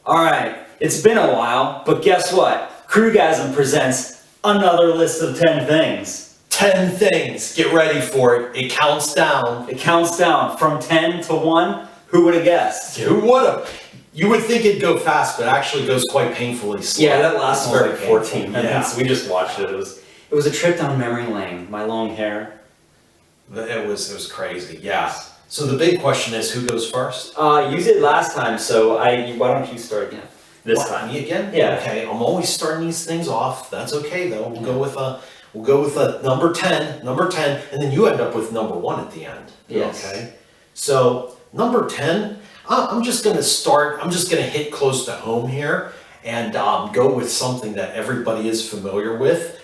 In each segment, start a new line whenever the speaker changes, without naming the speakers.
All right, it's been a while, but guess what? Crewgasm presents another list of 10 things.
10 things. Get ready for it. It counts down.
It counts down from 10 to 1. Who would have guessed?
Who would have? You would think it'd go fast, but it actually goes quite painfully slow.
Yeah, that last one was like 14
Yeah.
minutes. We just watched it. It was a trip down memory lane. My long hair.
It was crazy. Yeah. So the big question is, who goes first?
You did last time, so why don't you start again? This
What,
time.
me again?
Yeah.
Okay. I'm always starting these things off. That's okay though. We'll go with a number 10, and then you end up with number 1 at the end.
Yes.
Okay. So number 10, I'm just gonna hit close to home here and go with something that everybody is familiar with.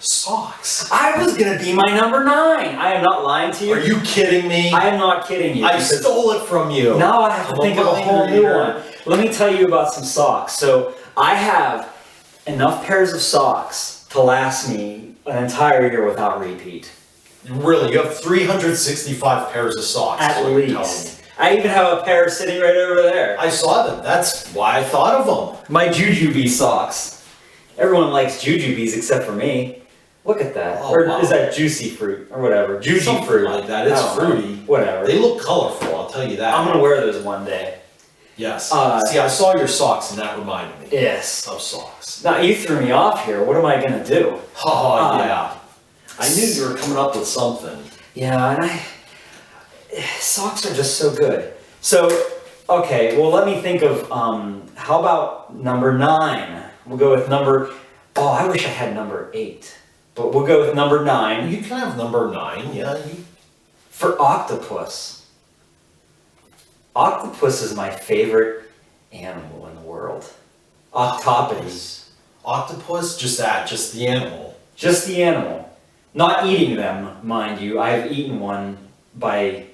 Socks.
I was gonna be my number 9. I am not lying to you.
Are you kidding me?
I am not kidding you.
I stole it from you.
Now I have to think of a whole new one. Let me tell you about some socks. So I have enough pairs of socks to last me an entire year without repeat.
Really, you have 365 pairs of socks.
At least. I even have a pair sitting right over there.
I saw them. That's why I thought of them.
My Jujubee socks. Everyone likes Jujubes except for me. Look at that.
Oh,
or
wow.
is that juicy fruit or whatever? Juicy
Something
fruit.
like that. It's
I don't know.
fruity.
Whatever.
They look colorful, I'll tell you that.
I'm gonna wear those one day.
Yes.
See,
I saw your socks and that reminded me
Yes.
of socks.
Now you threw me off here. What am I gonna do?
Oh, yeah. I knew you were coming up with something.
Yeah, and socks are just so good. So, okay, well let me think of, how about number 9? We'll go with I wish I had number 8. But we'll go with number 9.
You can have number 9, yeah.
For octopus. Octopus is my favorite animal in the world. Octopodes.
Octopus, just the animal.
Just the animal. Not eating them, mind you. I have eaten one by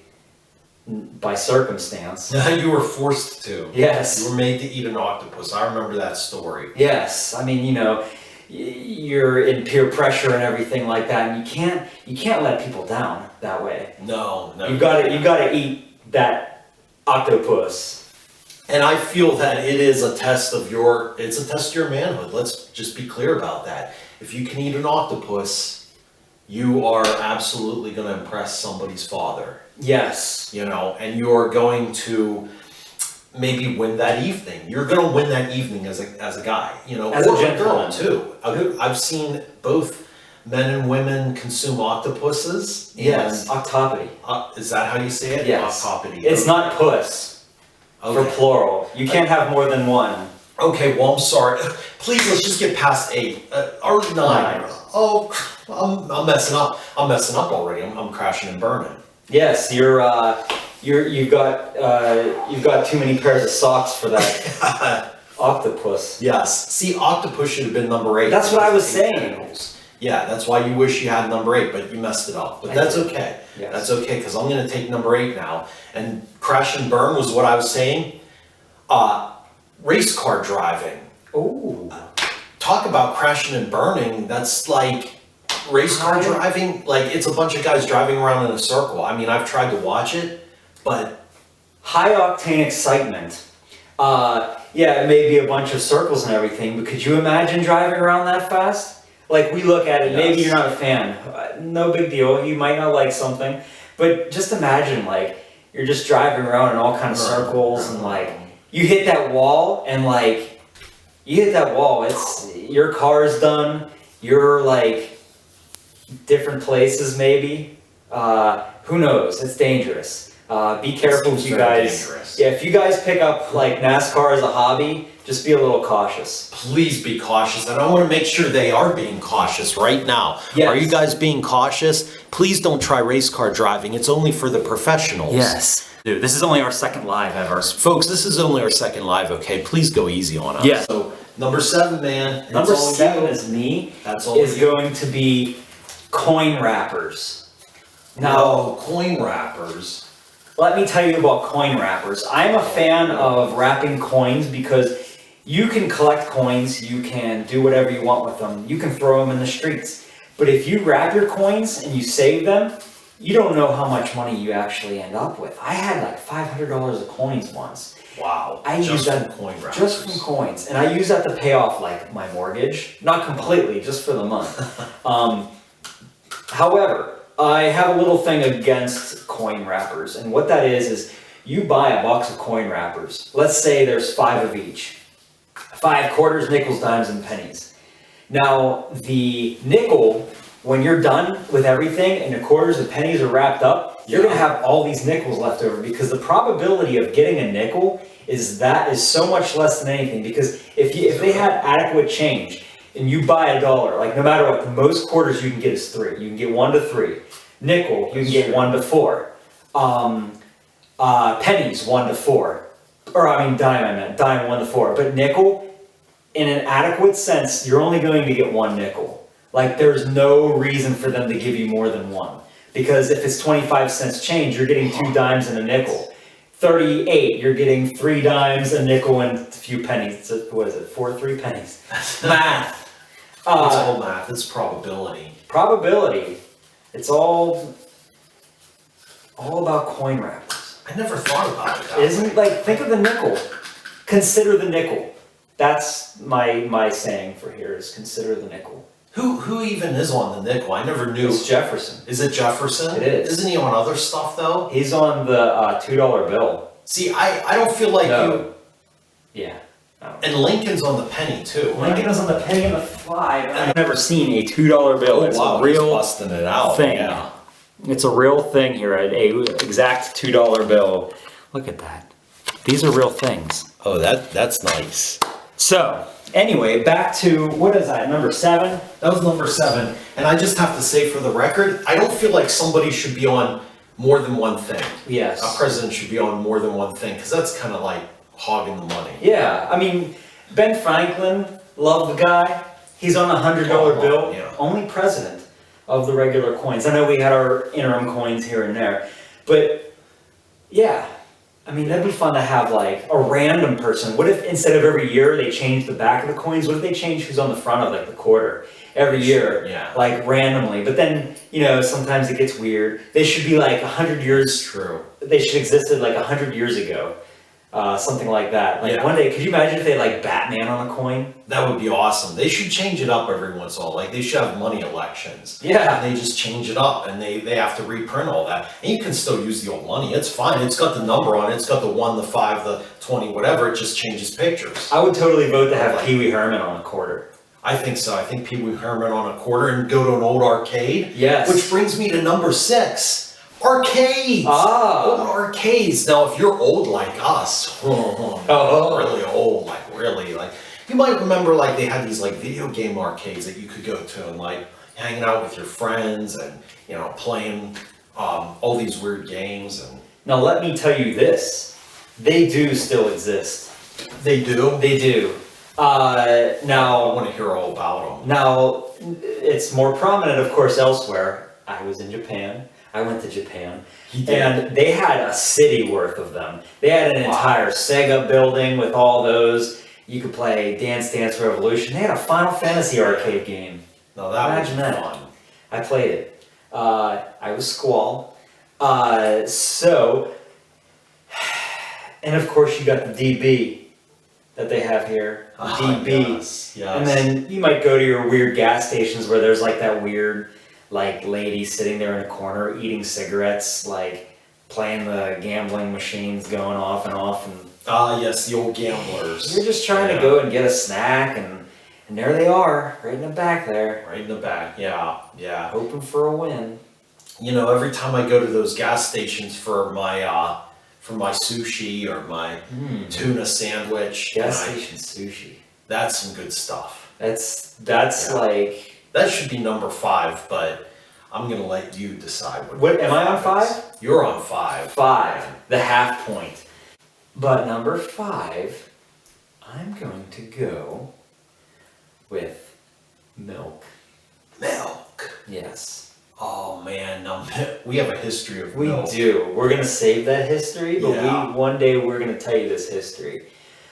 circumstance.
You were forced to.
Yes.
You were made to eat an octopus. I remember that story.
Yes. I mean, you're in peer pressure and everything like that, and you can't let people down that way.
No.
You gotta eat that octopus.
And I feel that it is a test of your manhood. Let's just be clear about that. If you can eat an octopus, you are absolutely going to impress somebody's father.
Yes.
And you're going to maybe win that evening. You're going to win that evening as a guy,
As
or
a gentleman
girl too. I've seen both men and women consume octopuses.
Yes. Octopody.
Is that how you say it?
Yes.
Octopody.
It's not puss.
Okay.
For plural. You can't have more than one.
Okay, well, I'm sorry. Please, let's just get past 8. Or 9. Oh, I'm messing up. I'm messing up already. I'm crashing and burning.
Yes, you've got too many pairs of socks for that octopus.
Yes. See, octopus should have been number 8.
That's what I was saying.
Animals. Yeah, that's why you wish you had number 8, but you messed it up. But that's okay.
Yes.
That's okay, because I'm going to take number 8 now. And crash and burn was what I was saying. Race car driving.
Ooh.
Talk about crashing and burning. That's like race car driving. Like, it's a bunch of guys driving around in a circle. I mean, I've tried to watch it, but...
High octane excitement. Yeah, it may be a bunch of circles and everything, but could you imagine driving around that fast? Like, we look at it,
Yes.
maybe you're not a fan. No big deal, you might not like something. But just imagine, like, you're just driving around in all kinds of circles and, like, you hit that wall and, like, it's, your car's done, you're, like, different places maybe. Who knows, it's dangerous. Be careful if you guys,
dangerous.
Yeah, if you guys pick up, like, NASCAR as a hobby, just be a little cautious.
Please be cautious, and I want to make sure they are being cautious right now.
Yes.
Are you guys being cautious? Please don't try race car driving. It's only for the professionals.
Yes. Dude, this is only our second live ever.
Folks, this is only our second live, okay? Please go easy on us.
Yeah.
So, number 7, man.
Number
it's all
7
you.
is me.
That's all
is
you.
going to be coin wrappers. Now,
No, coin wrappers.
let me tell you about coin wrappers. I'm a fan of wrapping coins because you can collect coins, you can do whatever you want with them, you can throw them in the streets. But if you wrap your coins and you save them, you don't know how much money you actually end up with. I had like $500 of coins once.
Wow.
I use that
from coin wrappers.
just from coins, and I use that to pay off like my mortgage, not completely, just for the month. However, I have a little thing against coin wrappers, and what that is you buy a box of coin wrappers. Let's say there's 5 of each. 5 quarters, nickels, dimes, and pennies. Now, the nickel, when you're done with everything and the quarters and pennies are wrapped up, you're gonna have all these nickels left over, because the probability of getting a nickel is so much less than anything. Because if they had adequate change and you buy $1, like no matter what, the most quarters you can get is 3. You can get 1 to 3. Nickel, you can get 1 to 4. Pennies 1 to 4. Or I mean dime, dime 1 to 4. But nickel, in an adequate sense, you're only going to get 1 nickel. Like there's no reason for them to give you more than 1. Because if it's 25 cents change, you're getting 2 dimes and a nickel. 38, you're getting 3 dimes, a nickel, and a few pennies. What is it? 3 pennies. Math.
It's all math. It's probability.
Probability. It's all about coin wrappers.
I never thought about it.
Isn't like, think of the nickel. Consider the nickel. That's my saying for here is consider the nickel.
Who even is on the nickel? I never knew.
It's Jefferson.
Is it Jefferson?
It is.
Isn't he on other stuff though?
He's on the $2 bill.
See, I don't feel like you.
Yeah.
And Lincoln's on the penny too.
Lincoln is on the penny and the 5. I've never seen a $2 bill. It's
wow,
a real
he's busting it out.
thing.
Yeah.
It's a real thing here, a exact $2 bill. Look at that. These are real things.
Oh, that's nice.
So, anyway, back to, what is that, number 7?
That was number 7. And I just have to say for the record, I don't feel like somebody should be on more than one thing.
Yes.
A president should be on more than one thing, because that's kind of like hogging the money.
Yeah, I mean, Ben Franklin, love the guy. He's on a $100 bill,
yeah.
Only president of the regular coins. I know we had our interim coins here and there, but yeah, I mean, that'd be fun to have like a random person. What if instead of every year they change the back of the coins, what if they change who's on the front of like the quarter every year,
yeah.
like randomly? But then, you know, sometimes it gets weird. They should be like 100 years,
True.
They should existed like 100 years ago. Something like that. Like one day, could you imagine if they had like Batman on a coin?
That would be awesome. They should change it up every once in a while. Like they should have money elections.
Yeah.
And they just change it up and they have to reprint all that. And you can still use the old money. It's fine. It's got the number on it. It's got the 1, the 5, the 20, whatever. It just changes pictures.
I would totally vote to have Pee Wee Herman on a quarter.
I think so. I think Pee Wee Herman on a quarter and go to an old arcade.
Yes.
Which brings me to number 6. Arcades!
Ah.
Old arcades. Now, if you're old like us, really old, like, you might remember like they had these like video game arcades that you could go to and like hanging out with your friends and, you know, playing all these weird games. And
Now let me tell you this, they do still exist.
They do?
They do.
I
Now,
want to hear all about them.
now, it's more prominent, of course, elsewhere. I was in Japan. I went to Japan, and they had a city worth of them. They had an entire Sega building with all those. You could play Dance Dance Revolution. They had a Final Fantasy arcade game.
Now that
Imagine
would be
that.
fun.
I played it. I was Squall. And of course you got the DB that they have here. The DB.
Yes.
And then you might go to your weird gas stations where there's like that weird like lady sitting there in a corner eating cigarettes, like playing the gambling machines going off and off, and
yes, the old gamblers.
you're just trying to go and get a snack, and there they are, right in the back there.
Right in the back, yeah.
Hoping for a win.
You know, every time I go to those gas stations for my sushi or my tuna sandwich,
Gas station sushi.
that's some good stuff.
That's
Yeah.
like...
That should be number 5, but I'm gonna let you decide
What, am I on 5?
is. You're on 5.
5, the half point. But number 5, I'm going to go with milk.
Milk.
Yes.
Oh man, now, we have a history of
We
milk.
do. We're going to save that history, but
Yeah.
one day we're going to tell you this history.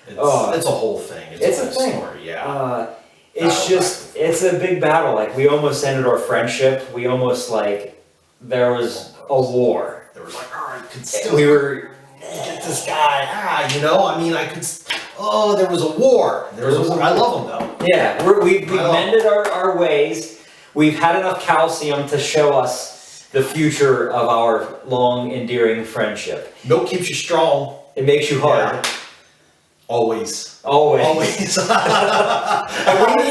It's a whole thing.
It's
a
a
whole
thing.
story, yeah.
It's just, it's a big battle. Like, we almost ended our friendship. We almost, like, there was a war.
There was like, all right,
We were,
get this guy. I mean, there was a war. I love them though.
Yeah, we've mended our ways. We've had enough calcium to show us the future of our long, endearing friendship.
Milk keeps you strong.
It makes you hard.
Yeah. Always.
Always.
That's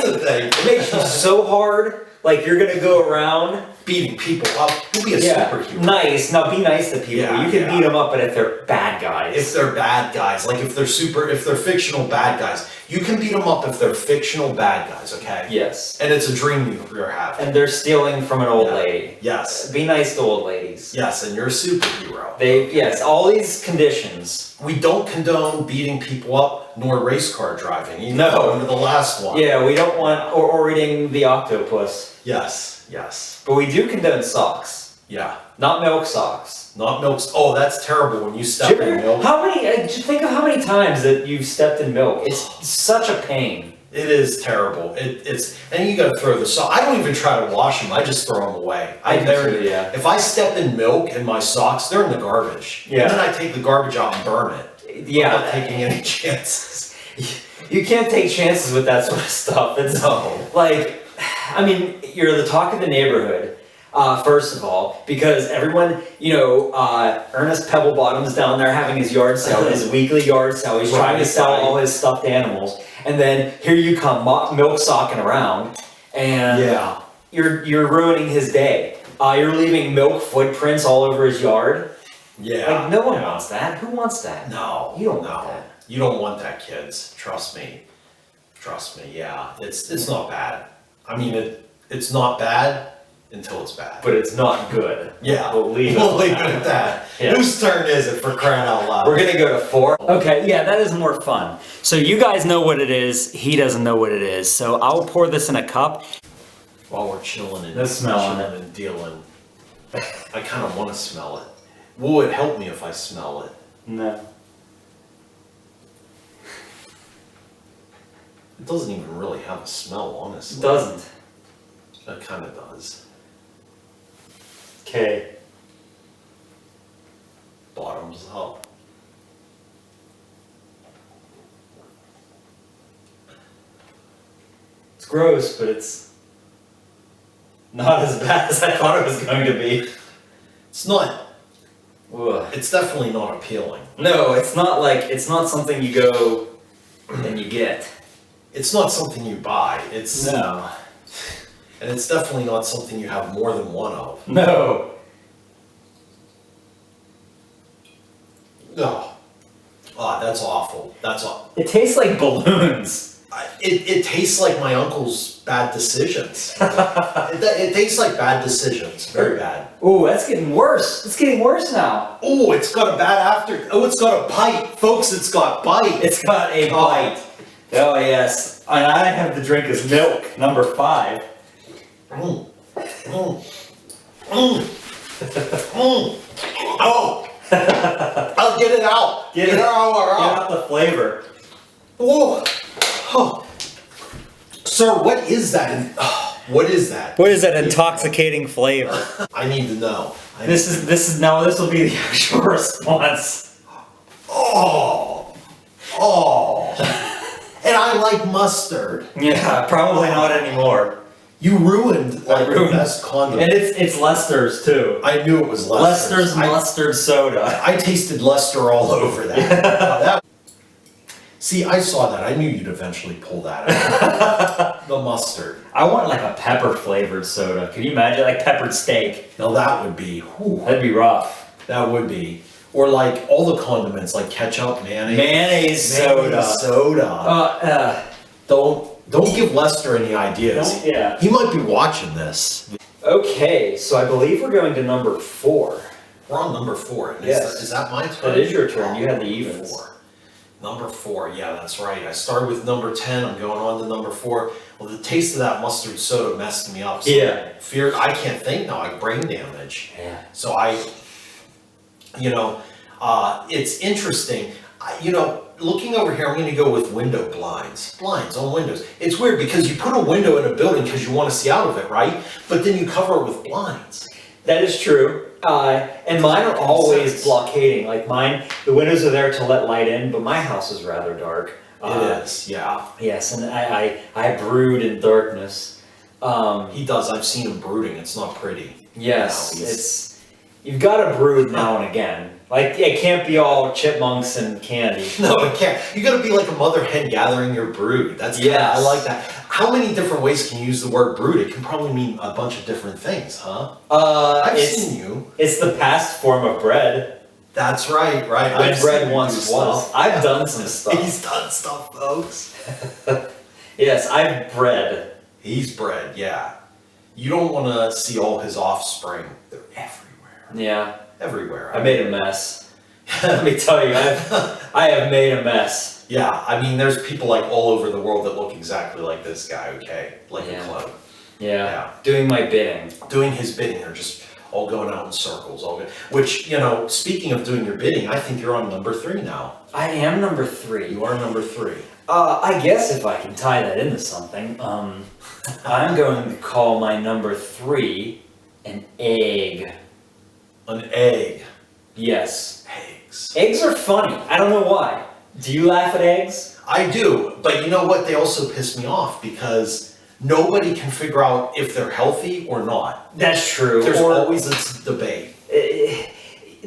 the thing.
It makes you so hard, like you're gonna go around
beating people up. You'll be a superhero.
Nice. Now be nice to people.
Yeah,
you can beat them up, but if they're bad guys.
If they're bad guys, like if they're fictional bad guys, you can beat them up if they're fictional bad guys, okay?
Yes.
And it's a dream you're having.
And they're stealing from an old lady.
Yes.
Be nice to old ladies.
Yes, and you're a superhero.
Yes, all these conditions.
We don't condone beating people up nor race car driving. You
No.
Under the last one.
Yeah, we don't want or eating the octopus.
Yes.
But we do condone socks.
Yeah.
Not milk socks.
Not milk. Oh, that's terrible when you step in milk.
Just think of how many times that you've stepped in milk. It's such a pain.
It is terrible. And you gotta throw the sock. I don't even try to wash them. I just throw them away.
Yeah.
If I step in milk and my socks, they're in the garbage.
Yeah.
And then I take the garbage out and burn it.
Yeah.
I'm not taking any chances.
You can't take chances with that sort of stuff. It's like, I mean, you're the talk of the neighborhood. First of all, because everyone, Ernest Pebblebottom's down there having his yard sale, his weekly yard sale. He's trying to sell all his stuffed animals, and then here you come, milk socking around, and you're ruining his day. You're leaving milk footprints all over his yard.
Yeah,
like no one wants that. Who wants that?
No,
you don't want that.
You don't want that, kids. Trust me. Yeah, it's not bad. I mean, it's not bad. Until it's bad.
But it's not good.
Yeah.
We'll leave
it at that. Yeah. Whose turn is it, for crying out loud?
We're gonna go to 4. Okay, yeah, that is more fun. So you guys know what it is, he doesn't know what it is. So I'll pour this in a cup.
While we're chilling and dealing. I kind of want to smell it. Will it help me if I smell it?
No.
It doesn't even really have a smell, honestly.
It doesn't.
It kind of does.
Okay.
Bottoms up.
It's gross, but it's not as bad as I thought it was going to be.
It's not.
Ugh.
It's definitely not appealing.
No, it's not something you go and you get.
It's not something you buy.
No.
And it's definitely not something you have more than one of.
No.
No. Oh, that's awful. That's awful.
It tastes like balloons.
It tastes like my uncle's bad decisions. it tastes like bad decisions. Very bad.
Ooh, that's getting worse. It's getting worse now.
Oh, it's got a bad after. Oh, it's got a bite. Folks, it's got bite.
It's got a bite. Oh, yes. And I have the drink as milk, number 5.
Oh. I'll get it out.
Get out the flavor.
Whoa. Oh. Sir, what is that? What is that?
What is that intoxicating flavor?
I need to know.
This will be the actual response.
Oh. And I like mustard.
Yeah, probably not anymore.
You ruined the best condiment.
And it's Lester's too.
I knew it was Lester's.
Lester's mustard soda.
I tasted Lester all over that. See, I saw that. I knew you'd eventually pull that out. The mustard.
I want like a pepper flavored soda. Can you imagine, like peppered steak?
Now that would be.
That'd be rough.
That would be. Or like all the condiments, like ketchup,
mayonnaise
soda. Don't give Lester any ideas.
Yeah.
He might be watching this.
Okay, so I believe we're going to number 4.
We're on number 4.
Yes.
Is that my turn?
That is your turn. You had the evens.
4. Number 4. Yeah, that's right. I started with number 10. I'm going on to number 4. Well, the taste of that mustard soda messed me up. So
Yeah.
I can't think now. I have brain damage.
Yeah.
So it's interesting. Looking over here, I'm going to go with window blinds. Blinds on windows. It's weird because you put a window in a building because you want to see out of it, right? But then you cover it with blinds.
That is true. And mine are always
sense.
blockading. Like mine, the windows are there to let light in, but my house is rather dark.
It is, yeah.
Yes, and I brood in darkness.
He does. I've seen him brooding. It's not pretty.
Yes,
You know,
you've got to brood now and again. Like it can't be all chipmunks and candy.
No, it can't. You got to be like a mother hen gathering your brood. That's
Yes.
I like that. How many different ways can you use the word brood? It can probably mean a bunch of different things, huh? I've seen you.
It's the past form of bread.
That's right.
When
I've seen
bread
you
once
do
was.
stuff.
I've done some stuff.
He's done stuff, folks.
Yes, I've bred.
He's bred, yeah. You don't want to see all his offspring. They're everywhere.
Yeah,
Everywhere.
I made a mess. Let me tell you, I have made a mess.
Yeah, I mean, there's people like all over the world that look exactly like this guy, okay? Like
Yeah.
a clone.
Yeah, doing my bidding.
Doing his bidding, they're just all going out in circles. Which, you know, speaking of doing your bidding, I think you're on number 3 now.
I am number 3.
You are number 3.
I guess if I can tie that into something, I'm going to call my number 3 an egg.
An egg.
Yes.
Eggs.
Eggs are funny. I don't know why. Do you laugh at eggs?
I do, but you know what? They also piss me off because nobody can figure out if they're healthy or not.
That's true.
There's
Or-
always this debate.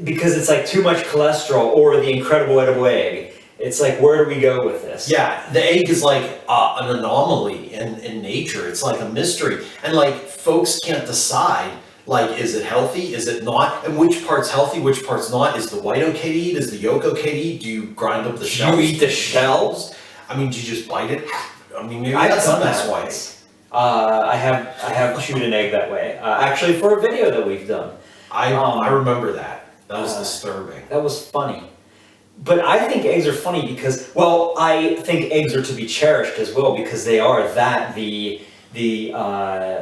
because it's like too much cholesterol or the incredible edible egg. It's like, where do we go with this?
Yeah, the egg is like an anomaly in nature. It's like a mystery. And like folks can't decide, like, is it healthy? Is it not? And which part's healthy, which part's not? Is the white okay to eat? Is the yolk okay to eat? Do you grind up the shells?
You eat the shells?
I mean, do you just bite it? I mean, maybe
I've
that's the
done
best
that
way.
once. I have chewed an egg that way. Actually, for a video that we've done.
I remember that. That was disturbing.
That was funny. But I think eggs are funny because, well, I think eggs are to be cherished as well because they are the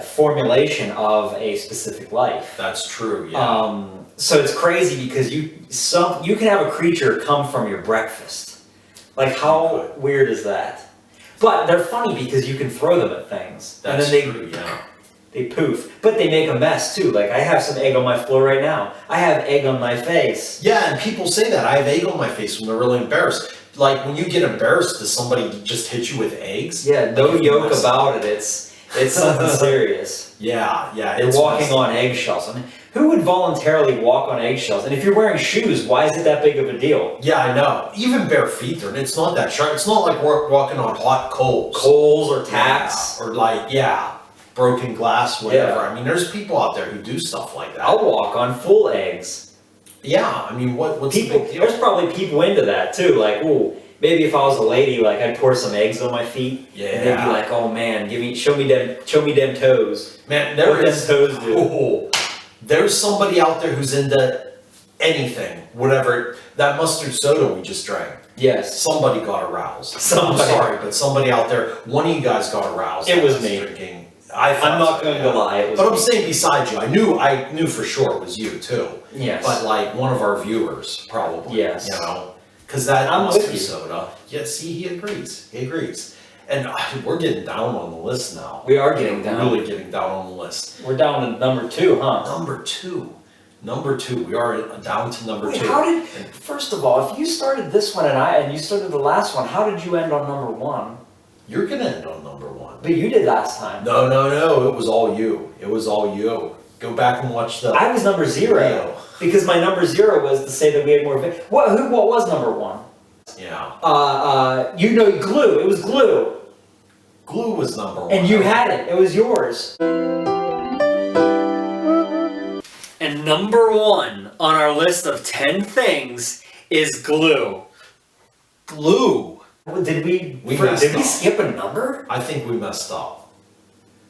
formulation of a specific life.
That's true, yeah.
So it's crazy because you can have a creature come from your breakfast. Like how weird is that? But they're funny because you can throw them at things.
That's
and then
true, yeah.
they poof. But they make a mess too. Like I have some egg on my floor right now. I have egg on my face.
Yeah, and people say that. I have egg on my face when they're really embarrassed. Like when you get embarrassed, does somebody just hit you with eggs?
Yeah, no
Like,
joke about it. It's something serious.
Yeah,
You're walking on eggshells. I mean, who would voluntarily walk on eggshells? And if you're wearing shoes, why is it that big of a deal?
Yeah, I know. Even bare feet, it's not that sharp. It's not like we're walking on hot coals.
Coals or tacks.
Yeah, or like, broken glass, whatever.
Yeah.
I mean, there's people out there who do stuff like that.
I'll walk on full eggs.
Yeah, I mean, what's
People,
the big deal?
there's probably people into that too. Like, ooh, maybe if I was a lady, like I'd pour some eggs on my feet.
Yeah.
And they'd be like, oh man, show me them toes.
Man,
What them toes do.
Oh, there's somebody out there who's into anything, whatever. That mustard soda we just drank.
Yes.
Somebody got aroused.
Somebody.
I'm sorry, but somebody out there, one of you guys got aroused.
It was
I
me.
Drinking.
I'm not going to lie. It was
But I'm
me.
saying beside you, I knew for sure it was you too.
Yes.
But like one of our viewers, probably.
Yes.
You know, because that
I'm with
mustard
you.
soda. Yeah, see, he agrees. He agrees. And we're getting down on the list now.
We are getting down.
Really getting down on the list.
We're down to number 2, huh?
Number 2. We are down to number
Wait,
2.
first of all, if you started this one and you started the last one, how did you end on number 1?
You're gonna end on number 1.
But you did last time.
No, it was all you. It was all you. Go back and watch the.
I was number 0
video.
because my number 0 was to say that we had more. What was number 1?
Yeah.
Glue. It was glue,
Glue was number 1.
and you had it. It was yours. And number 1 on our list of 10 things is glue.
Glue.
Did we
messed
did we
up.
skip a number?
I think we messed up.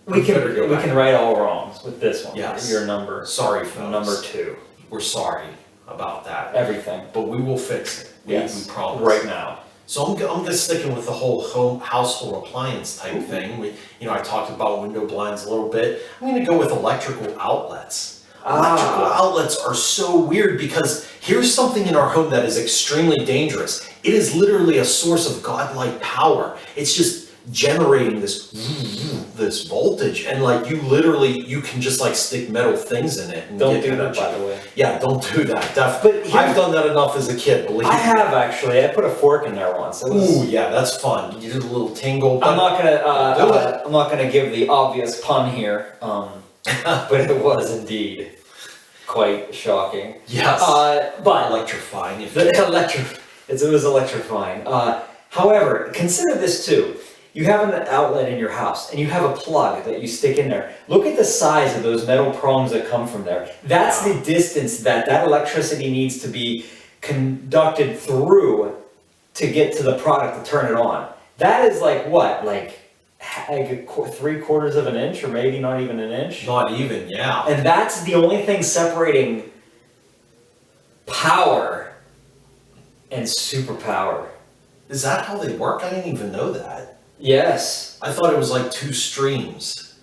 We can
better go back.
right all wrongs with this one.
Yes.
Your number.
Sorry, folks.
Number 2.
We're sorry about that.
Everything.
But we will fix it. We promise.
Right now.
So I'm just sticking with the whole household appliance type thing. I talked about window blinds a little bit. I'm going to go with electrical outlets. Electrical outlets are so weird because here's something in our home that is extremely dangerous. It is literally a source of godlike power. It's just generating this voltage, and like you can just like stick metal things in it and
Don't
get
do that,
energy.
by the way.
Yeah, don't do that. But I've done that enough as a kid, believe me.
I have actually. I put a fork in there once.
Ooh, yeah, that's fun. You did a little tingle.
I'm not gonna.
Do it.
I'm not gonna give the obvious pun here, but it was indeed quite shocking.
Yes.
But
Electrifying. If
it was electrifying. However, consider this too. You have an outlet in your house, and you have a plug that you stick in there. Look at the size of those metal prongs that come from there. That's the distance that electricity needs to be conducted through to get to the product to turn it on. That is like what? Like 3/4 of an inch, or maybe not even an inch?
Not even, yeah.
And that's the only thing separating power and superpower.
Is that how they work? I didn't even know that.
Yes.
I thought it was like two streams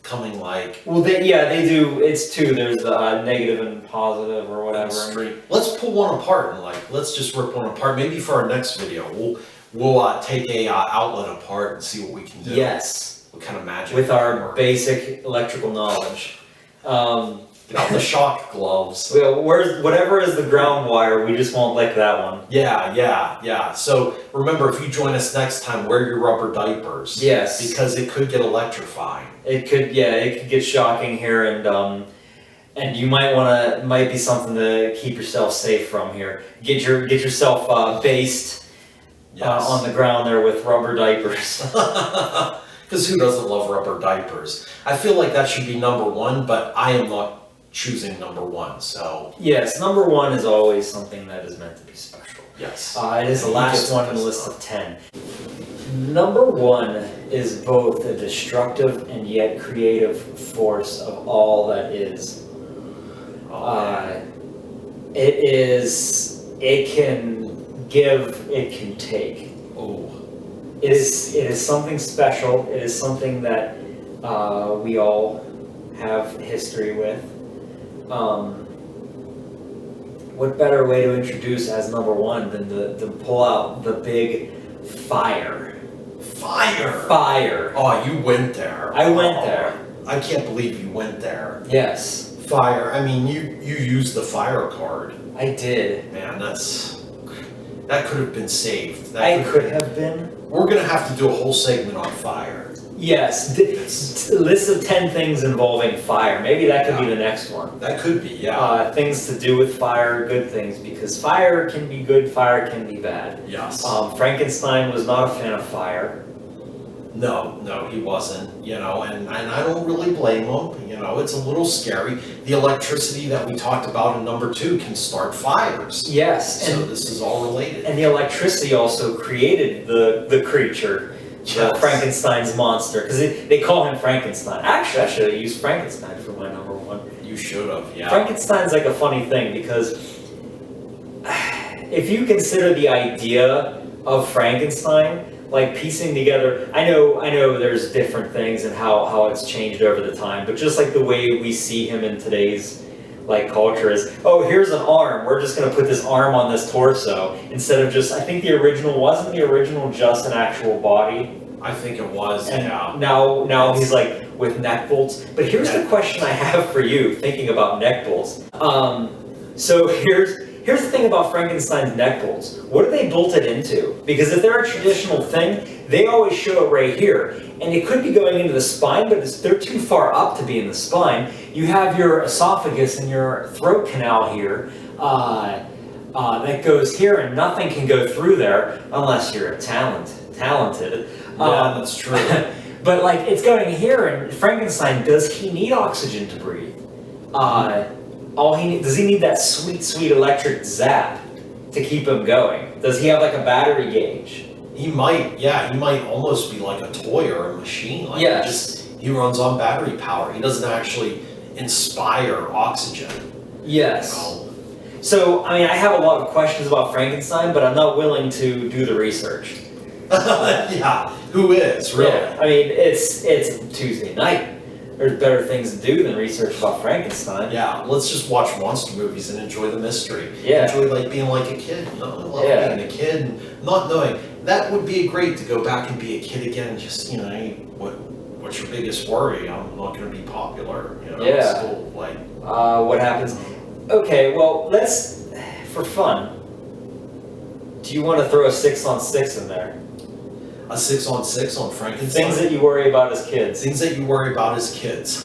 coming like.
Well, they do. It's two. There's the negative and positive or whatever.
Stream. Let's pull one apart and let's just rip one apart. Maybe for our next video, we'll take a outlet apart and see what we can do.
Yes.
What kind of magic?
With our basic electrical knowledge.
Get out the shock gloves.
Well, whatever is the ground wire, we just won't lick that one.
Yeah. So remember, if you join us next time, wear your rubber diapers.
Yes.
Because it could get electrifying.
It could get shocking here, and you might be something to keep yourself safe from here. Get yourself based on the ground there with rubber diapers.
Because who doesn't love rubber diapers? I feel like that should be number one, but I am not choosing number one, so.
Yes, number one is always something that is meant to be special.
Yes.
It is the last one in the list of 10. Number one is both a destructive and yet creative force of all that is. It can give, it can take.
Oh.
It is something special. It is something that we all have history with. What better way to introduce as number one than to pull out the big fire? Fire.
Oh, you went there.
I went there.
I can't believe you went there.
Yes.
Fire. I mean, you used the fire card.
I did.
Man, that could have been saved.
I could have been.
We're gonna have to do a whole segment on fire.
Yes. List of 10 things involving fire. Maybe that could be the next one.
That could be, yeah.
Things to do with fire, good things, because fire can be good, fire can be bad.
Yes.
Frankenstein was not a fan of fire.
No, he wasn't, and I don't really blame him, it's a little scary. The electricity that we talked about in number 2 can start fires.
Yes.
So this is all related.
And the electricity also created the creature, Frankenstein's monster, because they call him Frankenstein. Actually, I should have used Frankenstein for my number one.
You should have, yeah.
Frankenstein's like a funny thing, because if you consider the idea of Frankenstein, like piecing together, I know there's different things and how it's changed over the time, but just like the way we see him in today's culture is, oh, here's an arm, we're just gonna put this arm on this torso, instead of just, I think wasn't the original just an actual body?
I think it was,
and
yeah.
Now he's like with neck bolts. But here's the question I have for you, thinking about neck bolts. So here's the thing about Frankenstein's neck bolts. What are they bolted into? Because if they're a traditional thing, they always show it right here. And it could be going into the spine, but they're too far up to be in the spine. You have your esophagus and your throat canal here that goes here, and nothing can go through there unless you're talented.
Yeah, that's true.
But it's going here, and Frankenstein, does he need oxygen to breathe? Does he need that sweet electric zap to keep him going? Does he have a battery gauge?
He might almost be like a toy or a machine.
Yes.
He runs on battery power. He doesn't actually inspire oxygen.
Yes. So, I have a lot of questions about Frankenstein, but I'm not willing to do the research.
Yeah, who is, really?
Yeah, it's Tuesday night. There's better things to do than research about Frankenstein.
Yeah, let's just watch monster movies and enjoy the mystery.
Yeah.
Enjoy being like a kid. I love being a kid and not knowing. that would be great to go back and be a kid again. Just, you know, hey, what's your biggest worry? I'm not going to be popular. You know,
Yeah.
School, like.
What happens? Okay, well, let's, for fun, do you want to throw a 6-on-6 in there?
A 6-on-6 on Frankenstein.
Things that you worry about as kids.
Things that you worry about as kids.